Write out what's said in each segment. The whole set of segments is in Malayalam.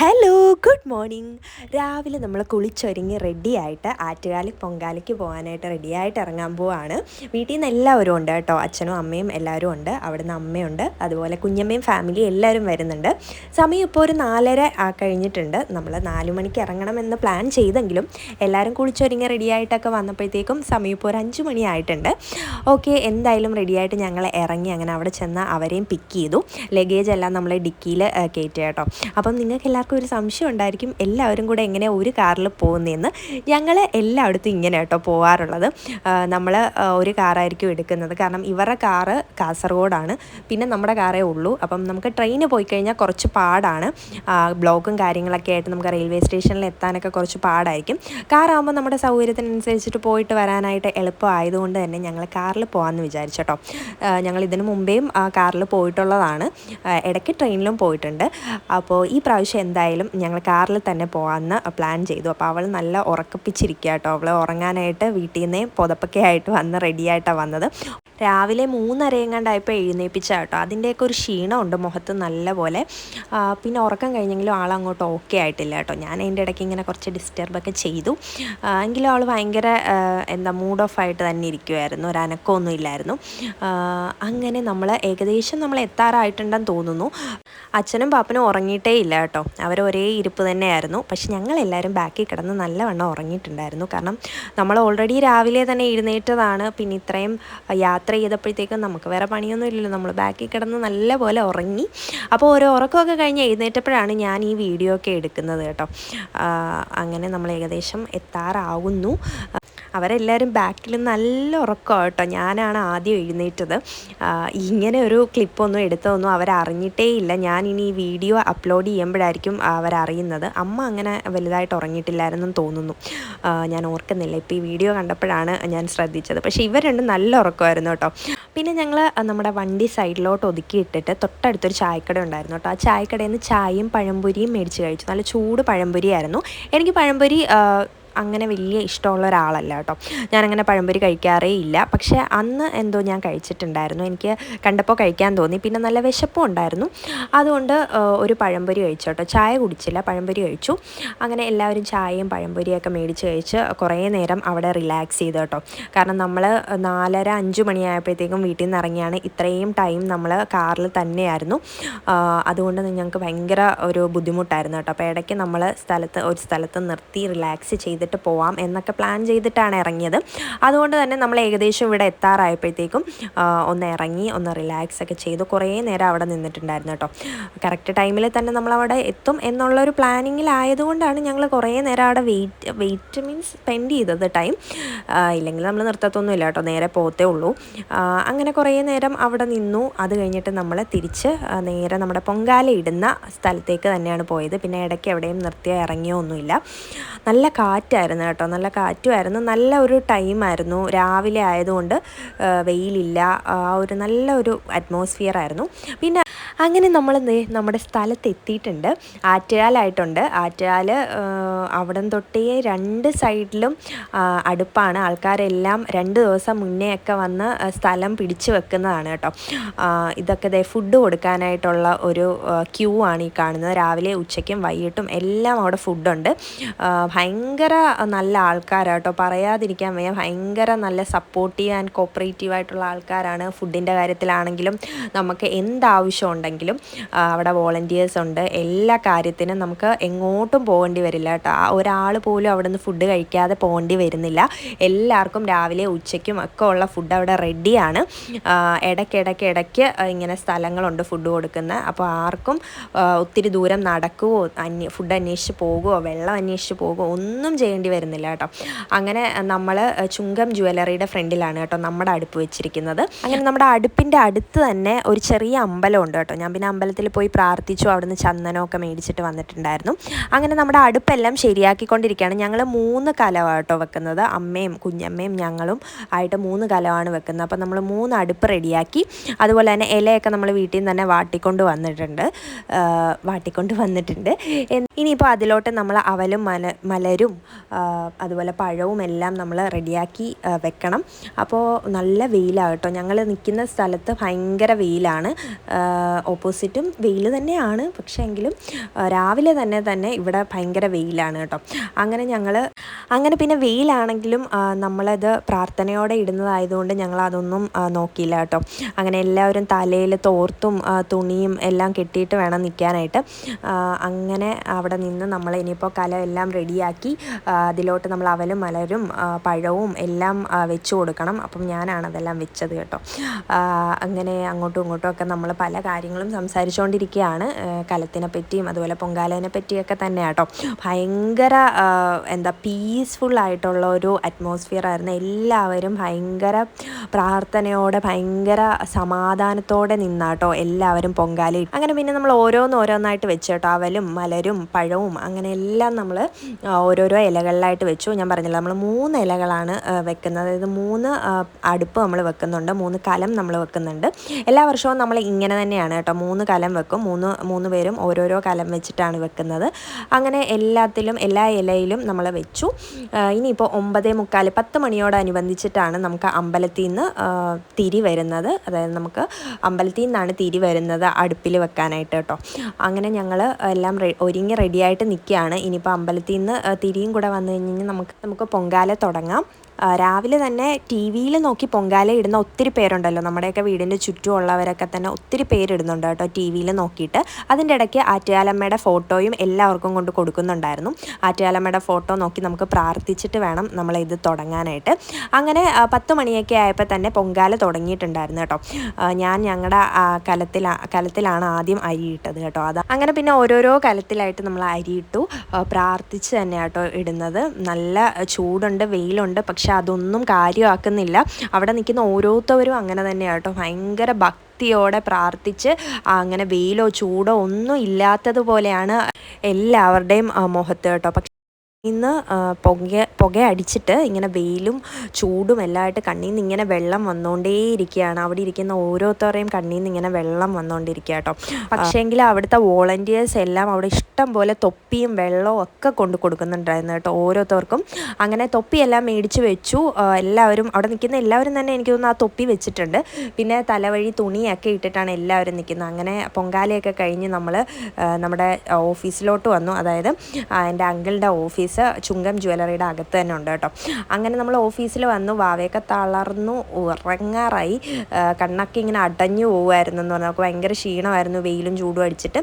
Hello, good morning. രാവിലെ നമ്മൾ കുളിച്ചൊരുങ്ങി റെഡിയായിട്ട് ആറ്റുകാലി പൊങ്കാലയ്ക്ക് പോകാനായിട്ട് റെഡിയായിട്ട് ഇറങ്ങാൻ പോവാണ്. വീട്ടിൽ നിന്ന് എല്ലാവരും ഉണ്ട് കേട്ടോ. അച്ഛനും അമ്മയും എല്ലാവരും ഉണ്ട്. അവിടുന്ന് അമ്മയുണ്ട്, അതുപോലെ കുഞ്ഞമ്മയും ഫാമിലി എല്ലാവരും വരുന്നുണ്ട്. സമയം ഇപ്പോൾ ഒരു 4:30 കഴിഞ്ഞിട്ടുണ്ട്. നമ്മൾ 4 മണിക്ക് ഇറങ്ങണമെന്ന് പ്ലാൻ ചെയ്തെങ്കിലും എല്ലാവരും കുളിച്ചൊരുങ്ങി റെഡിയായിട്ടൊക്കെ വന്നപ്പോഴത്തേക്കും സമയം ഇപ്പോൾ ഒരു 5 മണിയായിട്ടുണ്ട്. ഓക്കെ, എന്തായാലും റെഡിയായിട്ട് ഞങ്ങൾ ഇറങ്ങി. അങ്ങനെ അവിടെ ചെന്ന് അവരെയും പിക്ക് ചെയ്തു. ലഗേജ് എല്ലാം നമ്മൾ ഡിക്കിയിൽ കയറ്റി കേട്ടോ. അപ്പം നിങ്ങൾക്ക് എല്ലാവർക്കും ഒരു സംശയം ഉണ്ടായിരിക്കും, എല്ലാവരും കൂടെ എങ്ങനെ ഒരു കാറിൽ പോകുന്നതെന്ന്. ഞങ്ങൾ എല്ലായിടത്തും ഇങ്ങനെ കേട്ടോ പോകാറുള്ളത്. നമ്മൾ ഒരു കാറായിരിക്കും എടുക്കുന്നത്, കാരണം ഇവരുടെ കാറ് കാസർഗോഡാണ്, പിന്നെ നമ്മുടെ കാറേ ഉള്ളൂ. അപ്പം നമുക്ക് ട്രെയിന് പോയി കഴിഞ്ഞാൽ കുറച്ച് പാടാണ്. ബ്ലോക്കും കാര്യങ്ങളൊക്കെ ആയിട്ട് നമുക്ക് റെയിൽവേ സ്റ്റേഷനിൽ എത്താനൊക്കെ കുറച്ച് പാടായിരിക്കും. കാറാകുമ്പോൾ നമ്മുടെ സൗകര്യത്തിനനുസരിച്ചിട്ട് പോയിട്ട് വരാനായിട്ട് എളുപ്പമായതുകൊണ്ട് തന്നെ ഞങ്ങൾ കാറിൽ പോകാമെന്ന് വിചാരിച്ചു കേട്ടോ. ഞങ്ങൾ ഇതിനു മുമ്പേയും കാറിൽ പോയിട്ടുള്ളതാണ്, ഇടയ്ക്ക് ട്രെയിനിലും പോയിട്ടുണ്ട്. അപ്പോൾ ഈ പ്രാവശ്യം എന്തായാലും ഞങ്ങൾ കാറിൽ തന്നെ പോകാമെന്ന് പ്ലാൻ ചെയ്തു. അപ്പോൾ അവൾ നല്ല ഉറക്കപ്പിച്ചിരിക്കുക കേട്ടോ. അവൾ ഉറങ്ങാനായിട്ട് വീട്ടിൽ നിന്നേ പുതപ്പൊക്കെ ആയിട്ട് വന്ന് റെഡിയായിട്ടാണ് വന്നത്. രാവിലെ 3:30 എങ്ങാണ്ടായപ്പോൾ എഴുന്നേൽപ്പിച്ച കേട്ടോ. അതിൻ്റെയൊക്കെ ഒരു ക്ഷീണമുണ്ട് മുഖത്ത് നല്ല പോലെ. പിന്നെ ഉറക്കം കഴിഞ്ഞെങ്കിലും ആളങ്ങോട്ട് ഓക്കെ ആയിട്ടില്ല കേട്ടോ. ഞാൻ അതിൻ്റെ ഇടയ്ക്ക് ഇങ്ങനെ കുറച്ച് ഡിസ്റ്റർബൊക്കെ ചെയ്തു. എങ്കിലും അവൾ ഭയങ്കര മൂഡ് ഓഫ് ആയിട്ട് തന്നെ ഇരിക്കുമായിരുന്നു, ഒരു അനക്കമൊന്നും ഇല്ലായിരുന്നു. അങ്ങനെ നമ്മൾ ഏകദേശം നമ്മൾ എത്താറായിട്ടുണ്ടെന്ന് തോന്നുന്നു. അച്ഛനും പാപ്പനും ഉറങ്ങിയിട്ടേ ഇല്ല കേട്ടോ. അവർ ഒരേ ഇരിപ്പ് തന്നെയായിരുന്നു. പക്ഷെ ഞങ്ങളെല്ലാവരും ബാക്കിൽ കിടന്ന് നല്ലവണ്ണം ഉറങ്ങിയിട്ടുണ്ടായിരുന്നു. കാരണം നമ്മൾ ഓൾറെഡി രാവിലെ തന്നെ എഴുന്നേറ്റതാണ്. പിന്നെ ഇത്രയും യാത്ര ചെയ്തപ്പോഴത്തേക്കും നമുക്ക് വേറെ പണിയൊന്നും ഇല്ലല്ലോ, നമ്മൾ ബാക്കിൽ കിടന്ന് നല്ല പോലെ ഉറങ്ങി. അപ്പോൾ ഓരോ ഉറക്കമൊക്കെ കഴിഞ്ഞ് എഴുന്നേറ്റപ്പോഴാണ് ഞാൻ ഈ വീഡിയോ ഒക്കെ എടുക്കുന്നത് കേട്ടോ. അങ്ങനെ നമ്മൾ ഏകദേശം എത്താറാവുന്നു. അവരെല്ലാവരും ബാക്കിൽ നല്ല ഉറക്കമാണ് കേട്ടോ. ഞാനാണ് ആദ്യം എഴുന്നേറ്റത്. ഇങ്ങനെ ഒരു ക്ലിപ്പൊന്നും എടുത്തതൊന്നും അവരറിഞ്ഞിട്ടേ ഇല്ല. ഞാനിനി ഈ വീഡിയോ അപ്ലോഡ് ചെയ്യുമ്പോഴായിരിക്കും അവരറിയുന്നത്. അമ്മ അങ്ങനെ വലുതായിട്ട് ഉറങ്ങിയിട്ടില്ലായിരുന്നെന്ന് തോന്നുന്നു, ഞാൻ ഓർക്കുന്നില്ല. ഇപ്പോൾ ഈ വീഡിയോ കണ്ടപ്പോഴാണ് ഞാൻ ശ്രദ്ധിച്ചത്. പക്ഷേ ഇവർ രണ്ടും നല്ല ഉറക്കമായിരുന്നു കേട്ടോ. പിന്നെ ഞങ്ങൾ നമ്മുടെ വണ്ടി സൈഡിലോട്ട് ഒതുക്കിയിട്ടിട്ട് തൊട്ടടുത്തൊരു ചായക്കട ഉണ്ടായിരുന്നു കേട്ടോ. ആ ചായക്കടയിൽ നിന്ന് ചായയും പഴംപൊരിയും മേടിച്ച് കഴിച്ചു. നല്ല ചൂട് പഴംപൊരിയായിരുന്നു. എനിക്ക് പഴംപൊരി അങ്ങനെ വലിയ ഇഷ്ടമുള്ള ഒരാളല്ല കേട്ടോ. ഞാനങ്ങനെ പഴംപൊരി കഴിക്കാറേ ഇല്ല. പക്ഷേ അന്ന് എന്തോ ഞാൻ കഴിച്ചിട്ടുണ്ടായിരുന്നു, എനിക്ക് കണ്ടപ്പോൾ കഴിക്കാൻ തോന്നി. പിന്നെ നല്ല വിശപ്പും ഉണ്ടായിരുന്നു, അതുകൊണ്ട് ഒരു പഴംപൊരി കഴിച്ചു കേട്ടോ. ചായ കുടിച്ചില്ല, പഴംപൊരി കഴിച്ചു. അങ്ങനെ എല്ലാവരും ചായയും പഴംപൊരിയൊക്കെ മേടിച്ച് കഴിച്ച് കുറേ നേരം അവിടെ റിലാക്സ് ചെയ്തു കേട്ടോ. കാരണം നമ്മൾ 4:30-5 മണിയായപ്പോഴത്തേക്കും വീട്ടിൽ നിന്ന് ഇറങ്ങിയാണ്. ഇത്രയും ടൈം നമ്മൾ കാറിൽ തന്നെയായിരുന്നു. അതുകൊണ്ട് ഞങ്ങൾക്ക് ഭയങ്കര ഒരു ബുദ്ധിമുട്ടായിരുന്നു കേട്ടോ. അപ്പോൾ ഇടയ്ക്ക് നമ്മൾ ഒരു സ്ഥലത്ത് നിർത്തി റിലാക്സ് ചെയ്തിട്ട് പോവാം എന്നൊക്കെ പ്ലാൻ ചെയ്തിട്ടാണ് ഇറങ്ങിയത്. അതുകൊണ്ട് തന്നെ നമ്മൾ ഏകദേശം ഇവിടെ എത്താറായപ്പോഴത്തേക്കും ഒന്ന് ഇറങ്ങി ഒന്ന് റിലാക്സ് ഒക്കെ ചെയ്തു. കുറേ നേരം അവിടെ നിന്നിട്ടുണ്ടായിരുന്നു കേട്ടോ. കറക്റ്റ് ടൈമിൽ തന്നെ നമ്മളവിടെ എത്തും എന്നുള്ളൊരു പ്ലാനിങ്ങിലായതുകൊണ്ടാണ് ഞങ്ങൾ കുറേ നേരം അവിടെ വെയിറ്റ് മീൻസ് സ്പെൻഡ് ചെയ്തത് ടൈം. ഇല്ലെങ്കിൽ നമ്മൾ നിർത്തത്തൊന്നുമില്ല കേട്ടോ, നേരെ പോകത്തേ ഉള്ളൂ. അങ്ങനെ കുറേ നേരം അവിടെ നിന്നു. അത് കഴിഞ്ഞിട്ട് നമ്മൾ തിരിച്ച് നേരെ നമ്മുടെ പൊങ്കാല ഇടുന്ന സ്ഥലത്തേക്ക് തന്നെയാണ് പോയത്. പിന്നെ ഇടയ്ക്ക് എവിടെയും നിർത്തിയോ ഇറങ്ങിയോ ഒന്നുമില്ല. നല്ല കാറ്റായിരുന്നു കേട്ടോ, നല്ല കാറ്റുമായിരുന്നു. നല്ല ഒരു ടൈമായിരുന്നു, രാവിലെ ആയതുകൊണ്ട് വെയിലില്ല, ഒരു നല്ല ഒരു അറ്റ്മോസ്ഫിയർ ആയിരുന്നു. പിന്നെ അങ്ങനെ നമ്മൾ നമ്മുടെ സ്ഥലത്ത് എത്തിയിട്ടുണ്ട്. ആറ്റുകാലായിട്ടുണ്ട്. ആറ്റുകാൽ അവിടെ തൊട്ടേ 2 സൈഡിലും അടുപ്പാണ്. ആൾക്കാരെല്ലാം 2 ദിവസം മുന്നേ ഒക്കെ വന്ന് സ്ഥലം പിടിച്ചു വെക്കുന്നതാണ് കേട്ടോ. ഇതൊക്കെ ഫുഡ് കൊടുക്കാനായിട്ടുള്ള ഒരു ക്യൂ ആണ് ഈ കാണുന്നത്. രാവിലെ ഉച്ചയ്ക്കും വൈകിട്ടും എല്ലാം അവിടെ ഫുഡുണ്ട്. ഭയങ്കര നല്ല ആൾക്കാരാട്ടോ, പറയാതിരിക്കാൻ വയ്യ. ഭയങ്കര നല്ല സപ്പോർട്ടീവ് ആൻഡ് കോപ്പറേറ്റീവ് ആയിട്ടുള്ള ആൾക്കാരാണ്. ഫുഡിൻ്റെ കാര്യത്തിലാണെങ്കിലും നമുക്ക് എന്താവശ്യം ഉണ്ടെങ്കിലും അവിടെ വോളണ്ടിയേഴ്സ് ഉണ്ട്. എല്ലാ കാര്യത്തിനും നമുക്ക് എങ്ങോട്ടും പോകേണ്ടി വരില്ല കേട്ടോ. ഒരാൾ പോലും അവിടെ നിന്ന് ഫുഡ് കഴിക്കാതെ പോകേണ്ടി വരുന്നില്ല. എല്ലാവർക്കും രാവിലെ ഉച്ചയ്ക്കും ഒക്കെ ഉള്ള ഫുഡ് അവിടെ റെഡിയാണ്. ഇടയ്ക്ക് ഇങ്ങനെ സ്ഥലങ്ങളുണ്ട് ഫുഡ് കൊടുക്കുന്ന. അപ്പോൾ ആർക്കും ഒത്തിരി ദൂരം നടക്കുകയോ ഫുഡ് അന്വേഷിച്ച് പോകുകയോ വെള്ളം അന്വേഷിച്ച് പോകുകയോ ഒന്നും ചെയ്യേണ്ടി വരുന്നില്ല കേട്ടോ. അങ്ങനെ നമ്മൾ ചുങ്കം ജ്വല്ലറിയുടെ ഫ്രണ്ടിലാണ് കേട്ടോ നമ്മുടെ അടുപ്പ് വെച്ചിരിക്കുന്നത്. അങ്ങനെ നമ്മുടെ അടുപ്പിൻ്റെ അടുത്ത് തന്നെ ഒരു ചെറിയ അമ്പലമുണ്ട് കേട്ടോ. ഞാൻ പിന്നെ അമ്പലത്തിൽ പോയി പ്രാർത്ഥിച്ചു, അവിടുന്ന് ചന്ദനമൊക്കെ മേടിച്ചിട്ട് വന്നിട്ടുണ്ടായിരുന്നു. അങ്ങനെ നമ്മുടെ അടുപ്പെല്ലാം ശരിയാക്കിക്കൊണ്ടിരിക്കുകയാണ്. ഞങ്ങൾ 3 കലമാണ് കേട്ടോ വെക്കുന്നത്. അമ്മയും കുഞ്ഞമ്മയും ഞങ്ങളും ആയിട്ട് 3 കലമാണ് വെക്കുന്നത്. അപ്പോൾ നമ്മൾ 3 അടുപ്പ് റെഡിയാക്കി. അതുപോലെ തന്നെ ഇലയൊക്കെ നമ്മൾ വീട്ടിൽ നിന്ന് തന്നെ വാട്ടിക്കൊണ്ട് വന്നിട്ടുണ്ട്. ഇനിയിപ്പോൾ അതിലോട്ട് നമ്മൾ അവലും മലരും അതുപോലെ പഴവും എല്ലാം നമ്മൾ റെഡിയാക്കി വെക്കണം. അപ്പോൾ നല്ല വെയിലാണ് കേട്ടോ. ഞങ്ങൾ നിൽക്കുന്ന സ്ഥലത്ത് ഭയങ്കര വെയിലാണ്. ഓപ്പോസിറ്റും വെയിൽ തന്നെയാണ്, പക്ഷേ എങ്കിലും രാവിലെ തന്നെ ഇവിടെ ഭയങ്കര വെയിലാണ് കേട്ടോ. അങ്ങനെ പിന്നെ വെയിലാണെങ്കിലും നമ്മളത് പ്രാർത്ഥനയോടെ ഇടുന്നതായതുകൊണ്ട് ഞങ്ങളതൊന്നും നോക്കിയില്ല കേട്ടോ. അങ്ങനെ എല്ലാവരും തലയിൽ തോർത്തും തുണിയും എല്ലാം കെട്ടിയിട്ട് വേണം നിൽക്കാനായിട്ട്. അങ്ങനെ അവിടെ നിന്ന് നമ്മൾ ഇനിയിപ്പോൾ കലം എല്ലാം റെഡിയാക്കി അതിലോട്ട് നമ്മൾ അവലും മലരും പഴവും എല്ലാം വെച്ച് കൊടുക്കണം. അപ്പം ഞാനാണ് അതെല്ലാം വെച്ചത് കേട്ടോ. അങ്ങനെ അങ്ങോട്ടും ഇങ്ങോട്ടും ഒക്കെ നമ്മൾ പല കാര്യങ്ങളും സംസാരിച്ചുകൊണ്ടിരിക്കുകയാണ്, കലത്തിനെ പറ്റിയും അതുപോലെ പൊങ്കാലേനെ പറ്റിയൊക്കെ തന്നെ കേട്ടോ. ഭയങ്കര പീസ്ഫുള്ളായിട്ടുള്ള ഒരു അറ്റ്മോസ്ഫിയർ ആയിരുന്നു. എല്ലാവരും ഭയങ്കര പ്രാർത്ഥനയോടെ ഭയങ്കര സമാധാനത്തോടെ നിന്നാട്ടോ എല്ലാവരും പൊങ്കാല. അങ്ങനെ പിന്നെ നമ്മൾ ഓരോന്നായിട്ട് വെച്ച് കേട്ടോ. അവലും മലരും പഴവും അങ്ങനെ എല്ലാം നമ്മൾ ഓരോരോ ഇലകളിലായിട്ട് വെച്ചു. ഞാൻ പറഞ്ഞില്ല, നമ്മൾ 3 ഇലകളാണ് വെക്കുന്നത്. അതായത് 3 അടുപ്പ് നമ്മൾ വെക്കുന്നുണ്ട്, 3 കലം നമ്മൾ വെക്കുന്നുണ്ട്. എല്ലാ വർഷവും നമ്മൾ ഇങ്ങനെ തന്നെയാണ് കേട്ടോ, 3 കലം വെക്കും. 3 പേരും ഓരോരോ കലം വെച്ചിട്ടാണ് വെക്കുന്നത്. അങ്ങനെ എല്ലാ ഇലയിലും നമ്മൾ വെച്ചു. ഇനിയിപ്പോൾ 9:45 10 മണിയോടനുബന്ധിച്ചിട്ടാണ് നമുക്ക് അമ്പലത്തിൽ നിന്ന് തിരി വരുന്നത്. അതായത് നമുക്ക് അമ്പലത്തിൽ നിന്നാണ് തിരി വരുന്നത് അടുപ്പിൽ വെക്കാനായിട്ട് കേട്ടോ. അങ്ങനെ ഞങ്ങൾ എല്ലാം ഒരുങ്ങി റെഡിയായിട്ട് നിൽക്കുകയാണ്. ഇനിയിപ്പോൾ അമ്പലത്തിൽ നിന്ന് തിരിയും കൂടെ വന്നു കഴിഞ്ഞാൽ നമുക്ക് പൊങ്കാല തുടങ്ങാം. രാവിലെ തന്നെ ടി വിയിൽ നോക്കി പൊങ്കാല ഇടുന്ന ഒത്തിരി പേരുണ്ടല്ലോ, നമ്മുടെയൊക്കെ വീടിൻ്റെ ചുറ്റുമുള്ളവരൊക്കെ തന്നെ ഒത്തിരി പേരിടുന്നുണ്ട് കേട്ടോ ടി വിയിൽ നോക്കിയിട്ട്. അതിൻ്റെ ഇടയ്ക്ക് ആറ്റുകാലമ്മയുടെ ഫോട്ടോയും എല്ലാവർക്കും കൊണ്ട് കൊടുക്കുന്നുണ്ടായിരുന്നു. ആറ്റുകാലമ്മയുടെ ഫോട്ടോ നോക്കി നമുക്ക് പ്രാർത്ഥിച്ചിട്ട് വേണം നമ്മളിത് തുടങ്ങാനായിട്ട്. അങ്ങനെ 10 മണിയൊക്കെ ആയപ്പോൾ തന്നെ പൊങ്കാല തുടങ്ങിയിട്ടുണ്ടായിരുന്നു കേട്ടോ. ഞാൻ ഞങ്ങളുടെ കലത്തിലാണ് ആദ്യം അരിയിട്ടത് കേട്ടോ. അങ്ങനെ പിന്നെ ഓരോരോ കലത്തിലായിട്ട് നമ്മൾ അരിയിട്ടു. പ്രാർത്ഥിച്ച് തന്നെ കേട്ടോ ഇടുന്നത്. നല്ല ചൂടുണ്ട്, വെയിലുണ്ട്, പക്ഷെ അതൊന്നും കാര്യമാക്കുന്നില്ല. അവിടെ നിൽക്കുന്ന ഓരോരുത്തരും അങ്ങനെ തന്നെയാണ് കേട്ടോ. ഭയങ്കര ഭക്തിയോടെ പ്രാർത്ഥിച്ച് അങ്ങനെ വെയിലോ ചൂടോ ഒന്നും ഇല്ലാത്തതുപോലെയാണ് എല്ലാവരുടെയും മുഖത്ത് കേട്ടോ. പക്ഷെ ഇന്ന് പുക അടിച്ചിട്ട് ഇങ്ങനെ വെയിലും ചൂടും എല്ലാമായിട്ട് കണ്ണിൽ നിന്ന് ഇങ്ങനെ വെള്ളം വന്നുകൊണ്ടേയിരിക്കുകയാണ്. അവിടെ ഇരിക്കുന്ന ഓരോരുത്തരുടെയും കണ്ണിൽ നിന്ന് ഇങ്ങനെ വെള്ളം വന്നുകൊണ്ടിരിക്കുക കേട്ടോ. പക്ഷേങ്കിൽ അവിടുത്തെ വോളണ്ടിയേഴ്സ് എല്ലാം അവിടെ ഇഷ്ടം പോലെ തൊപ്പിയും വെള്ളവും ഒക്കെ കൊണ്ട് കൊടുക്കുന്നുണ്ടായിരുന്നു കേട്ടോ ഓരോരുത്തർക്കും. അങ്ങനെ തൊപ്പിയെല്ലാം മേടിച്ച് വെച്ചു. എല്ലാവരും അവിടെ നിൽക്കുന്ന എല്ലാവരും തന്നെ എനിക്ക് തോന്നുന്നു ആ തൊപ്പി വെച്ചിട്ടുണ്ട്. പിന്നെ തലവഴി തുണിയൊക്കെ ഇട്ടിട്ടാണ് എല്ലാവരും നിൽക്കുന്നത്. അങ്ങനെ പൊങ്കാലയൊക്കെ കഴിഞ്ഞ് നമ്മൾ നമ്മുടെ ഓഫീസിലോട്ട് വന്നു. അതായത് എൻ്റെ അങ്കിളുടെ ഓഫീസ് ചുങ്കം ജ്വല്ലറിയുടെ അകത്ത് തന്നെ ഉണ്ട് കേട്ടോ. അങ്ങനെ നമ്മൾ ഓഫീസിൽ വന്നു. വാവയൊക്കെ തളർന്നു ഉറങ്ങാറായി. കണ്ണൊക്കെ ഇങ്ങനെ അടഞ്ഞു പോകുമായിരുന്നു എന്ന് പറഞ്ഞാൽ നമുക്ക് ഭയങ്കര ക്ഷീണമായിരുന്നു വെയിലും ചൂടും അടിച്ചിട്ട്.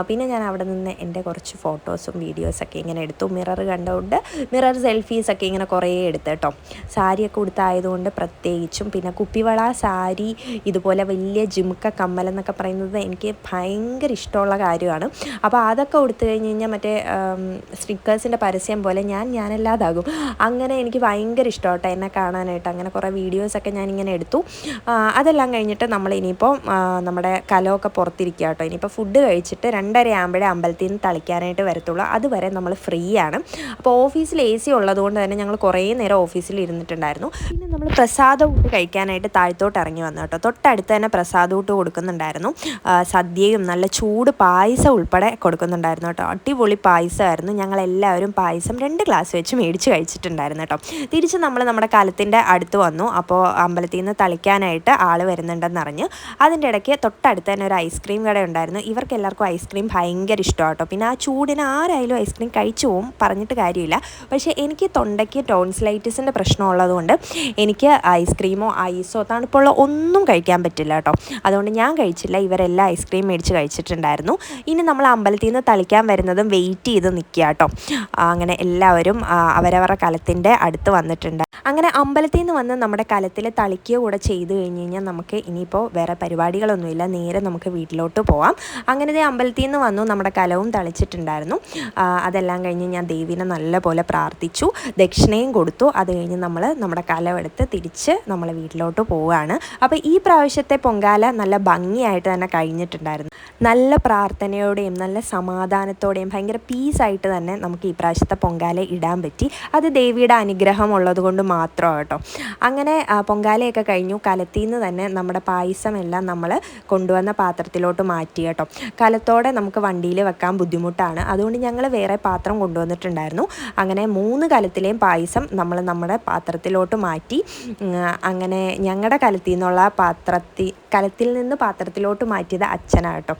പിന്നെ ഞാൻ അവിടെ നിന്ന് എൻ്റെ കുറച്ച് ഫോട്ടോസും വീഡിയോസൊക്കെ ഇങ്ങനെ എടുത്തു. മിറർ കണ്ടുകൊണ്ട് മിറർ സെൽഫീസൊക്കെ ഇങ്ങനെ കുറേ എടുത്തു കേട്ടോ. സാരിയൊക്കെ ഉടുത്തായതുകൊണ്ട് പ്രത്യേകിച്ചും. പിന്നെ കുപ്പിവള സാരി ഇതുപോലെ വലിയ ജിമുക്ക കമ്മലെന്നൊക്കെ പറയുന്നത് എനിക്ക് ഭയങ്കര ഇഷ്ടമുള്ള കാര്യമാണ്. അപ്പോൾ അതൊക്കെ ഉടുത്തു കഴിഞ്ഞ് കഴിഞ്ഞാൽ മറ്റേ സ്റ്റിക്കേഴ്സിൻ്റെ പരസ്യം പോലെ ഞാനല്ലാതാകും. അങ്ങനെ എനിക്ക് ഭയങ്കര ഇഷ്ടമാട്ടോ എന്നെ കാണാനായിട്ട്. അങ്ങനെ കുറേ വീഡിയോസൊക്കെ ഞാനിങ്ങനെ എടുത്തു. അതെല്ലാം കഴിഞ്ഞിട്ട് നമ്മൾ ഇനിയിപ്പോൾ നമ്മുടെ കലമൊക്കെ പുറത്തിരിക്കുക കേട്ടോ. ഇനിയിപ്പോൾ ഫുഡ് കഴിച്ചിട്ട് 2:30 ആകുമ്പോഴേ അമ്പലത്തിൽ നിന്ന് തളിക്കാനായിട്ട് വരത്തുള്ളൂ. അതുവരെ നമ്മൾ ഫ്രീ ആണ്. അപ്പോൾ ഓഫീസിൽ AC ഉള്ളതുകൊണ്ട് തന്നെ ഞങ്ങൾ കുറേ നേരം ഓഫീസിൽ ഇരുന്നിട്ടുണ്ടായിരുന്നു. പിന്നെ നമ്മൾ പ്രസാദം കഴിക്കാനായിട്ട് താഴത്തോട്ട് ഇറങ്ങി വന്നു കേട്ടോ. തൊട്ടടുത്ത് തന്നെ പ്രസാദം ഊട്ട് കൊടുക്കുന്നുണ്ടായിരുന്നു. സദ്യയും നല്ല ചൂട് പായസം ഉൾപ്പെടെ കൊടുക്കുന്നുണ്ടായിരുന്നു കേട്ടോ. അടിപൊളി പായസമായിരുന്നു. ഞങ്ങളെല്ലാവരും പായസം 2 ഗ്ലാസ് വെച്ച് മേടിച്ച് കഴിച്ചിട്ടുണ്ടായിരുന്നു കേട്ടോ. തിരിച്ച് നമ്മൾ നമ്മുടെ കലത്തിൻ്റെ അടുത്ത് വന്നു. അപ്പോൾ അമ്പലത്തിൽ നിന്ന് തളിക്കാനായിട്ട് ആൾ വരുന്നുണ്ടെന്നറിഞ്ഞ്. അതിൻ്റെ ഇടയ്ക്ക് തൊട്ടടുത്ത് തന്നെ ഒരു ഐസ്ക്രീം കട ഉണ്ടായിരുന്നു. ഇവർക്ക് എല്ലാവർക്കും ഐസ്ക്രീം ഭയങ്കര ഇഷ്ടമാണ് കേട്ടോ. പിന്നെ ആ ചൂടിന് ആരായാലും ഐസ്ക്രീം കഴിച്ചു പോവും, പറഞ്ഞിട്ട് കാര്യമില്ല. പക്ഷേ എനിക്ക് തൊണ്ടയ്ക്ക് ടോൺസിലൈറ്റിസിൻ്റെ പ്രശ്നമുള്ളതുകൊണ്ട് എനിക്ക് ഐസ്ക്രീമോ ഐസോ തണുപ്പുള്ള ഒന്നും കഴിക്കാൻ പറ്റില്ല കേട്ടോ. അതുകൊണ്ട് ഞാൻ കഴിച്ചില്ല. ഇവരെല്ലാം ഐസ്ക്രീം മേടിച്ച് കഴിച്ചിട്ടുണ്ടായിരുന്നു. ഇനി നമ്മൾ അമ്പലത്തിൽ നിന്ന് തളിക്കാൻ വരുന്നതും വെയിറ്റ് ചെയ്ത് നിൽക്കുക കേട്ടോ. അങ്ങനെ എല്ലാവരും അവരവരുടെ കലത്തിൻ്റെ അടുത്ത് വന്നിട്ടുണ്ട്. അങ്ങനെ അമ്പലത്തിൽ നിന്ന് വന്ന് നമ്മുടെ കലത്തിൽ തളിക്കുക കൂടെ ചെയ്ത് കഴിഞ്ഞ് കഴിഞ്ഞാൽ നമുക്ക് ഇനിയിപ്പോൾ വേറെ പരിപാടികളൊന്നുമില്ല, നേരെ നമുക്ക് വീട്ടിലോട്ട് പോവാം. അങ്ങനെ അമ്പലത്തിൽ നിന്ന് വന്നു, നമ്മുടെ കലവും തളിച്ചിട്ടുണ്ടായിരുന്നു. അതെല്ലാം കഴിഞ്ഞ് ഞാൻ ദേവീനെ നല്ലപോലെ പ്രാർത്ഥിച്ചു, ദക്ഷിണയും കൊടുത്തു. അത് കഴിഞ്ഞ് നമ്മൾ നമ്മുടെ കലമെടുത്ത് തിരിച്ച് നമ്മൾ വീട്ടിലോട്ട് പോവുകയാണ്. അപ്പോൾ ഈ പ്രാവശ്യത്തെ പൊങ്കാല നല്ല ഭംഗിയായിട്ട് തന്നെ കഴിഞ്ഞിട്ടുണ്ടായിരുന്നു. നല്ല പ്രാർത്ഥനയോടെയും നല്ല സമാധാനത്തോടെയും ഭയങ്കര പീസായിട്ട് തന്നെ നമുക്ക് ഈ പ്രാവശ്യം പ്രാവശ്യത്തെ പൊങ്കാല ഇടാൻ പറ്റി. അത് ദേവിയുടെ അനുഗ്രഹം ഉള്ളത് കൊണ്ട് മാത്രമാണ് കേട്ടോ. അങ്ങനെ പൊങ്കാലയൊക്കെ കഴിഞ്ഞു. കലത്തിൽ നിന്ന് തന്നെ നമ്മുടെ പായസമെല്ലാം നമ്മൾ കൊണ്ടുവന്ന പാത്രത്തിലോട്ട് മാറ്റി കേട്ടോ. കലത്തോടെ നമുക്ക് വണ്ടിയിൽ വെക്കാൻ ബുദ്ധിമുട്ടാണ്, അതുകൊണ്ട് ഞങ്ങൾ വേറെ പാത്രം കൊണ്ടുവന്നിട്ടുണ്ടായിരുന്നു. അങ്ങനെ 3 കലത്തിലെയും പായസം നമ്മൾ നമ്മുടെ പാത്രത്തിലോട്ട് മാറ്റി. അങ്ങനെ ഞങ്ങളുടെ കലത്തിൽ നിന്നുള്ള കലത്തിൽ നിന്ന് പാത്രത്തിലോട്ട് മാറ്റിയത് അച്ഛനാണ് കേട്ടോ.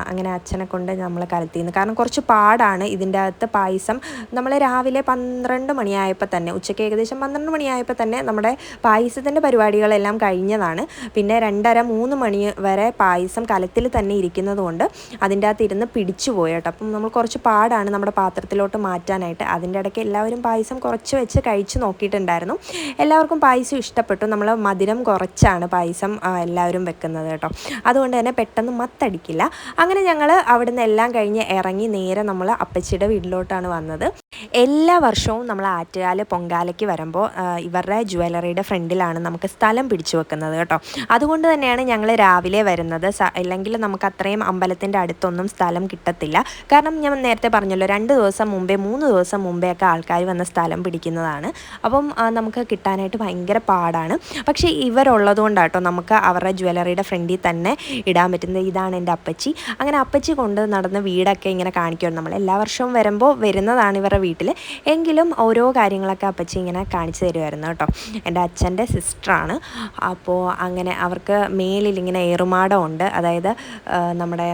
അങ്ങനെ അച്ഛനെ കൊണ്ട് നമ്മൾ കലത്തിൽ നിന്ന്, കാരണം കുറച്ച് പാടാണ് ഇതിൻ്റെ അകത്ത് പായസം. നമ്മൾ രാവിലെ 12 മണിയായപ്പോൾ തന്നെ, ഉച്ചയ്ക്ക് ഏകദേശം 12 മണിയായപ്പോൾ തന്നെ നമ്മുടെ പായസത്തിൻ്റെ പരിപാടികളെല്ലാം കഴിഞ്ഞതാണ്. പിന്നെ 2:30-3 മണി വരെ പായസം കലത്തിൽ തന്നെ ഇരിക്കുന്നത് കൊണ്ട് അതിൻ്റെ അകത്ത് ഇരുന്ന് പിടിച്ചു പോയി കേട്ടോ. അപ്പം നമ്മൾ കുറച്ച് പാടാണ് നമ്മുടെ പാത്രത്തിലോട്ട് മാറ്റാനായിട്ട്. അതിൻ്റെ ഇടയ്ക്ക് എല്ലാവരും പായസം കുറച്ച് വെച്ച് കഴിച്ച് നോക്കിയിട്ടുണ്ടായിരുന്നു. എല്ലാവർക്കും പായസം ഇഷ്ടപ്പെട്ടു. നമ്മൾ മധുരം കുറച്ചാണ് പായസം എല്ലാവരും വെക്കുന്നത് കേട്ടോ. അതുകൊണ്ട് തന്നെ പെട്ടെന്ന് മത്തടിക്കില്ല. അങ്ങനെ ഞങ്ങൾ അവിടുന്ന് എല്ലാം കഴിഞ്ഞ് ഇറങ്ങി നേരെ നമ്മൾ അപ്പച്ചിയുടെ വീട്ടിലോട്ടാണ് വന്നത്. എല്ലാ വർഷവും നമ്മൾ ആറ്റുകാൽ പൊങ്കാലയ്ക്ക് വരുമ്പോൾ ഇവരുടെ ജ്വല്ലറിയുടെ ഫ്രണ്ടിലാണ് നമുക്ക് സ്ഥലം പിടിച്ചു വെക്കുന്നത് കേട്ടോ. അതുകൊണ്ട് തന്നെയാണ് ഞങ്ങൾ രാവിലെ വരുന്നത്. അല്ലെങ്കിൽ നമുക്ക് അത്രയും അമ്പലത്തിൻ്റെ അടുത്തൊന്നും സ്ഥലം കിട്ടത്തില്ല. കാരണം ഞാൻ നേരത്തെ പറഞ്ഞല്ലോ, 2 ദിവസം മുമ്പേ 3 ദിവസം മുമ്പേ ഒക്കെ ആൾക്കാർ വന്ന് സ്ഥലം പിടിക്കുന്നതാണ്. അപ്പം നമുക്ക് കിട്ടാനായിട്ട് ഭയങ്കര പാടാണ്. പക്ഷേ ഇവരുള്ളത് കൊണ്ടാട്ടോ നമുക്ക് അവരുടെ ജ്വല്ലറിയുടെ ഫ്രണ്ടിൽ തന്നെ ഇടാൻ പറ്റുന്നത്. ഇതാണ് എൻ്റെ അപ്പച്ചി. അങ്ങനെ അപ്പച്ചി കൊണ്ട് നടന്ന വീടൊക്കെ ഇങ്ങനെ കാണിക്കുകയാണ്. നമ്മൾ എല്ലാ വർഷവും വരുമ്പോൾ വരുന്നതാണ് ഇവരുടെ വീട്ടിൽ. എങ്കിലും ഓരോ കാര്യങ്ങളൊക്കെ അപ്പച്ചി ഇങ്ങനെ കാണിച്ചു തരുമായിരുന്നു കേട്ടോ. എൻ്റെ അച്ഛൻ്റെ സിസ്റ്ററാണ്. അപ്പോൾ അങ്ങനെ അവർക്ക് മേലിൽ ഇങ്ങനെ ഏറുമാടമുണ്ട്. അതായത് നമ്മുടെ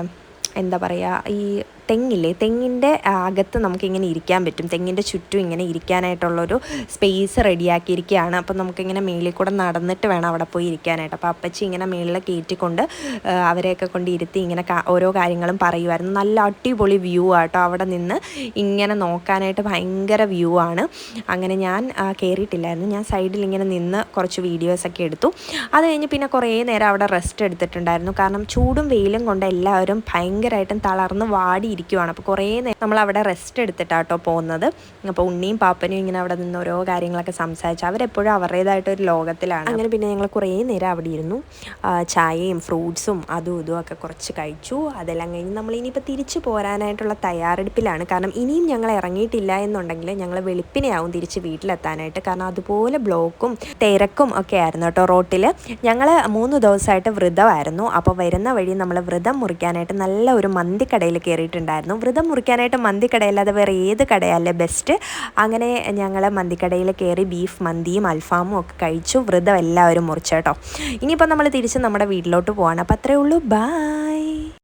എന്താ പറയുക, ഈ തെങ്ങില്ലേ, തെങ്ങിൻ്റെ അകത്ത് നമുക്കിങ്ങനെ ഇരിക്കാൻ പറ്റും. തെങ്ങിൻ്റെ ചുറ്റും ഇങ്ങനെ ഇരിക്കാനായിട്ടുള്ളൊരു സ്പേസ് റെഡിയാക്കിയിരിക്കുകയാണ്. അപ്പോൾ നമുക്കിങ്ങനെ മേളിൽ കൂടെ നടന്നിട്ട് വേണം അവിടെ പോയി ഇരിക്കാനായിട്ട്. അപ്പോൾ അപ്പച്ചി ഇങ്ങനെ മേളിൽ കയറ്റിക്കൊണ്ട് അവരെയൊക്കെ കൊണ്ട് ഇരുത്തി ഇങ്ങനെ ഓരോ കാര്യങ്ങളും പറയുമായിരുന്നു. നല്ല അടിപൊളി വ്യൂ ആട്ടോ. അവിടെ നിന്ന് ഇങ്ങനെ നോക്കാനായിട്ട് ഭയങ്കര വ്യൂ ആണ്. അങ്ങനെ ഞാൻ കയറിയിട്ടില്ലായിരുന്നു. ഞാൻ സൈഡിൽ ഇങ്ങനെ നിന്ന് കുറച്ച് വീഡിയോസൊക്കെ എടുത്തു. അത് കഴിഞ്ഞ് പിന്നെ കുറേ നേരം അവിടെ റെസ്റ്റ് എടുത്തിട്ടുണ്ടായിരുന്നു. കാരണം ചൂടും വെയിലും കൊണ്ട് എല്ലാവരും ഭയങ്കരമായിട്ടും തളർന്ന് വാടിയിരിക്കുകയാണ്. അപ്പോൾ കുറേ നേരം നമ്മൾ അവിടെ റെസ്റ്റ് എടുത്തിട്ടാട്ടോ പോകുന്നത്. അപ്പോൾ ഉണ്ണിയും പാപ്പനും ഇങ്ങനെ അവിടെ നിന്ന് ഓരോ കാര്യങ്ങളൊക്കെ സംസാരിച്ചു. അവരെപ്പോഴും അവരുടേതായിട്ടൊരു ലോകത്തിലാണ്. അങ്ങനെ പിന്നെ ഞങ്ങൾ കുറേ നേരം അവിടെ ഇരുന്നു. ചായയും ഫ്രൂട്ട്സും അതും ഇതും ഒക്കെ കുറച്ച് കഴിച്ചു. അതെല്ലാം കഴിഞ്ഞ് നമ്മൾ ഇനിയിപ്പോൾ തിരിച്ചു പോരാനായിട്ടുള്ള തയ്യാറെടുപ്പിലാണ്. കാരണം ഇനിയും ഞങ്ങൾ ഇറങ്ങിയിട്ടില്ല എന്നുണ്ടെങ്കിൽ ഞങ്ങൾ വെളുപ്പിനെയാവും തിരിച്ച് വീട്ടിലെത്താനായിട്ട്. കാരണം അതുപോലെ ബ്ലോക്കും തിരക്കും ഒക്കെ ആയിരുന്നു കേട്ടോ റോട്ടിൽ. ഞങ്ങൾ 3 ദിവസമായിട്ട് വ്രതമായിരുന്നു. അപ്പോൾ വരുന്ന വഴി നമ്മൾ വ്രതം മുറിക്കാനായിട്ട് നല്ല ഒരു മന്തിക്കടയിൽ കയറിയിട്ടുണ്ടായിരുന്നു. വ്രതം മുറിക്കാനായിട്ട് മന്തിക്കടയല്ലാതെ വേറെ ഏത് കടയല്ലേ ബെസ്റ്റ്. അങ്ങനെ ഞങ്ങൾ മന്തിക്കടയിൽ കയറി ബീഫ് മന്തിയും അൽഫാമും ഒക്കെ കഴിച്ചു. വ്രതം എല്ലാവരും മുറിച്ചു കേട്ടോ. ഇനിയിപ്പോൾ നമ്മൾ തിരിച്ച് നമ്മുടെ വീട്ടിലോട്ട് പോവാണ്. അപ്പോൾ അത്രയേ ഉള്ളൂ. ബൈ.